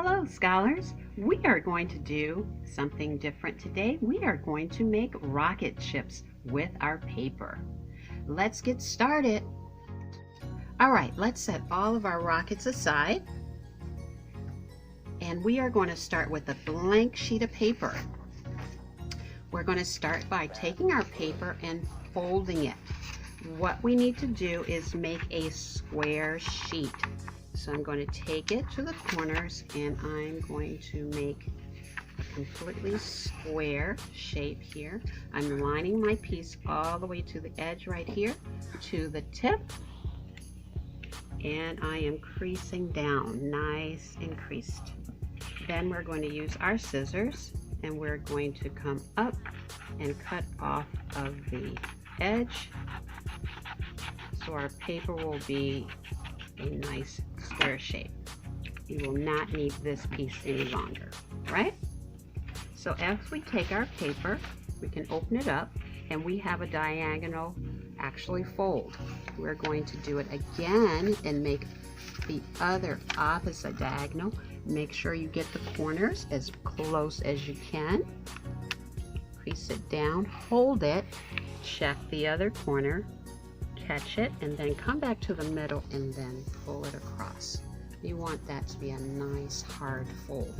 Hello scholars, we are going to do something different today. We are going to make rocket ships with our paper. Let's get started. Alright, let's set all of our rockets aside and we are going to start with a blank sheet of paper. We're going to start by taking our paper and folding it. What we need to do is make a square sheet. So I'm going to take it to the corners and I'm going to make a completely square shape here. I'm lining my piece all the way to the edge right here to the tip, and I am creasing down nice and creased. Then we're going to use our scissors and we're going to come up and cut off of the edge so our paper will be a nice square shape. You will not need this piece any longer, right? So as we take our paper, we can open it up and we have a diagonal actually fold. We're going to do it again and make the other opposite diagonal. Make sure you get the corners as close as you can. Crease it down, hold it, check the other corner, catch it, and then come back to the middle and then pull it across. You want that to be a nice hard fold.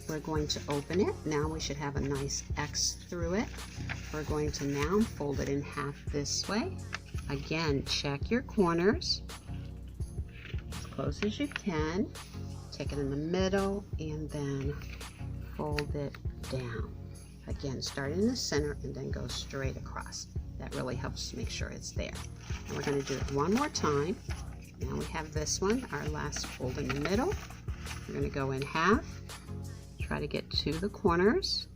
We're going to open it. Now we should have a nice X through it. We're going to now fold it in half this way. Again, check your corners as close as you can. Take it in the middle and then fold it down. Again, start in the center and then go straight across. That really helps to make sure it's there. And we're going to do it one more time. Now we have this one, our last fold in the middle. We're going to go in half. Try to get to the corners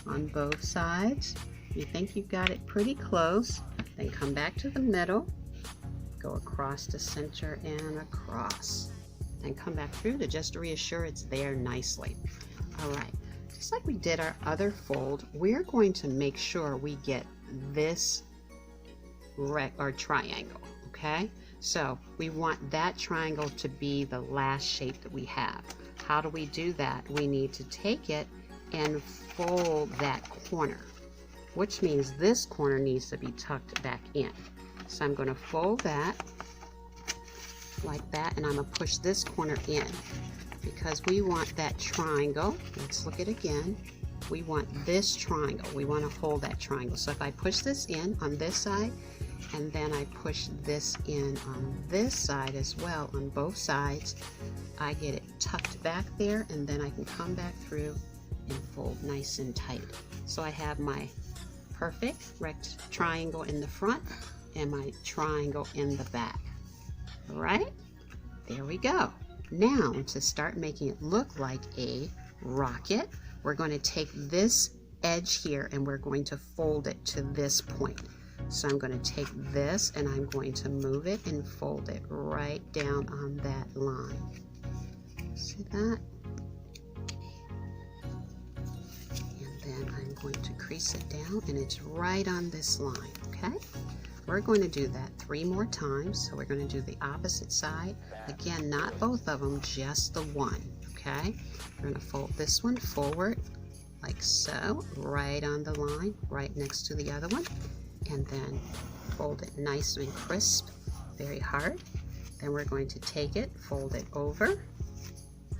on both sides. You think you've got it pretty close. Then come back to the middle. Go across the center and across. Then come back through to just reassure it's there nicely. All right. Just like we did our other fold, we're going to make sure we get this triangle, okay? So we want that triangle to be the last shape that we have. How do we do that? We need to take it and fold that corner, which means this corner needs to be tucked back in. So I'm going to fold that like that, and I'm going to push this corner in because we want that triangle. Let's look at it again. We want this triangle. We want to hold that triangle. So if I push this in on this side and then I push this in on this side as well on both sides, I get it tucked back there and then I can come back through and fold nice and tight. So I have my perfect triangle in the front and my triangle in the back. All right, there we go. Now to start making it look like a rocket, we're going to take this edge here and we're going to fold it to this point. So I'm going to take this and I'm going to move it and fold it right down on that line. See that? And then I'm going to crease it down and it's right on this line, okay? We're going to do that 3 more times. So we're going to do the opposite side. Again, not both of them, just the one, okay? We're going to fold this one forward like so, right on the line, right next to the other one, and then fold it nice and crisp, very hard. Then we're going to take it, fold it over,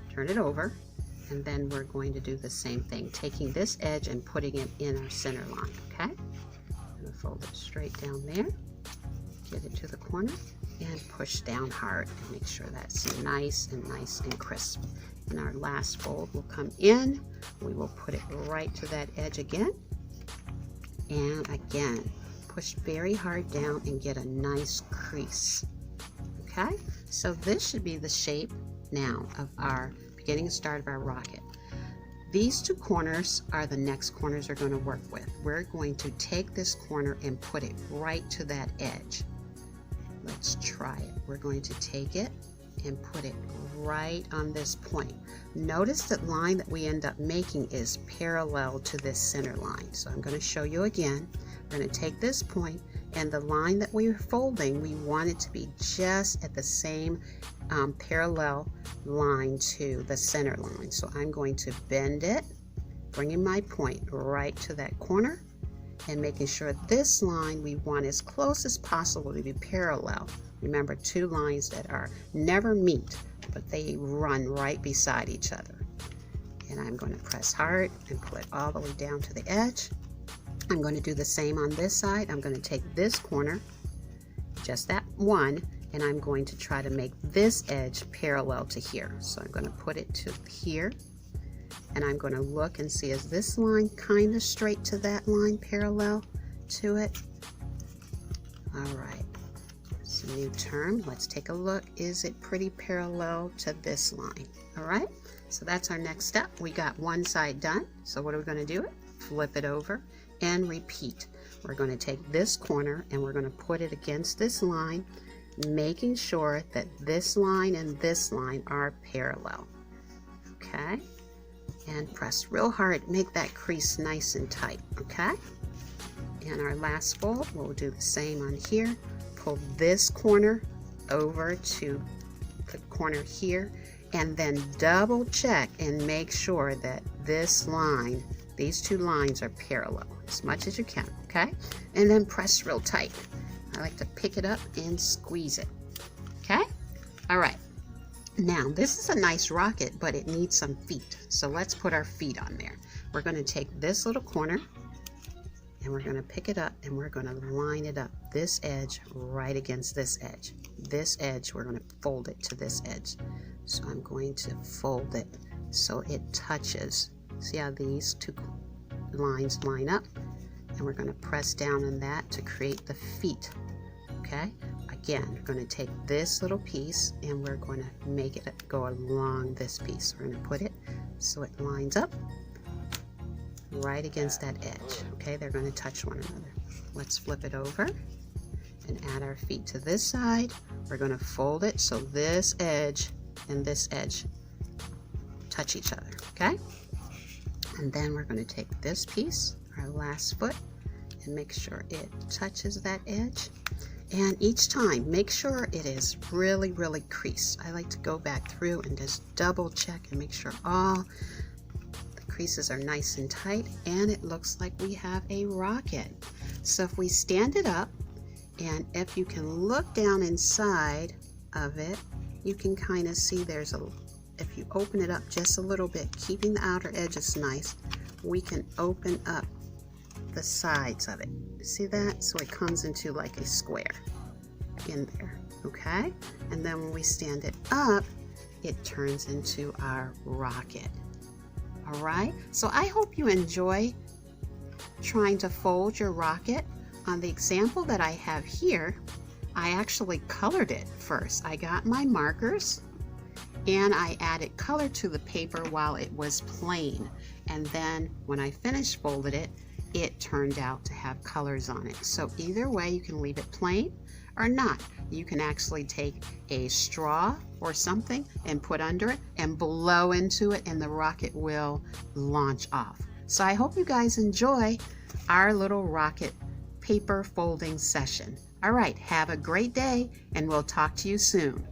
turn it over, and then we're going to do the same thing, taking this edge and putting it in our center line, okay? I'm going to fold it straight down there, get it to the corner, and push down hard and make sure that's nice and crisp. And our last fold will come in. We will put it right to that edge again. And again, push very hard down and get a nice crease. Okay, so this should be the shape now of our beginning and start of our rocket. These 2 corners are the next corners we're going to work with. We're going to take this corner and put it right to that edge. Let's try it. We're going to take it and put it right on this point. Notice that line that we end up making is parallel to this center line. So I'm going to show you again. We're going to take this point And the line that we're folding, we want it to be just at the same parallel line to the center line. So I'm going to bend it, bringing my point right to that corner, and making sure this line we want as close as possible to be parallel. Remember, two lines that are never meet, but they run right beside each other. And I'm going to press hard and pull it all the way down to the edge. I'm going to do the same on this side. I'm going to take this corner, just that one, and I'm going to try to make this edge parallel to here. So I'm going to put it to here, and I'm going to look and see, is this line kind of straight to that line, parallel to it? All right, it's a new term. Let's take a look. Is it pretty parallel to this line? All right, so that's our next step. We got one side done. So what are we going to do? Flip it over and repeat. We're going to take this corner and we're going to put it against this line, making sure that this line and this line are parallel. Okay, and press real hard, make that crease nice and tight. Okay, and our last fold, we'll do the same on here. Pull this corner over to the corner here, and then double check and make sure that this line, these two lines, are parallel as much as you can. Okay, and then press real tight. I like to pick it up and squeeze it. Okay, all right, now this is a nice rocket, but it needs some feet, so let's put our feet on there. We're going to take this little corner and we're going to pick it up and we're going to line it up, this edge right against this edge. This edge, we're going to fold it to this edge. So I'm going to fold it so it touches. See how these two lines line up? And we're going to press down on that to create the feet. Okay, again, we're going to take this little piece and we're going to make it go along this piece. We're going to put it so it lines up right against that edge. Okay, they're going to touch one another. Let's flip it over and add our feet to this side. We're going to fold it so this edge and this edge touch each other. Okay, and then we're going to take this piece, our last foot, and make sure it touches that edge. And each time, make sure it is really, really creased. I like to go back through and just double check and make sure all the creases are nice and tight, and it looks like we have a rocket. So if we stand it up, and if you can look down inside of it, you can kind of see there's a, if you open it up just a little bit, keeping the outer edges nice, we can open up the sides of it. See that? So it comes into like a square in there. Okay, and then when we stand it up, it turns into our rocket. All right, so I hope you enjoy trying to fold your rocket. On the example that I have here, I actually colored it first. I got my markers and I added color to the paper while it was plain, and then when I finished folded it, it turned out to have colors on it. So either way, you can leave it plain or not. You can actually take a straw or something and put under it and blow into it, and the rocket will launch off. So I hope you guys enjoy our little rocket paper folding session. All right, have a great day, and we'll talk to you soon.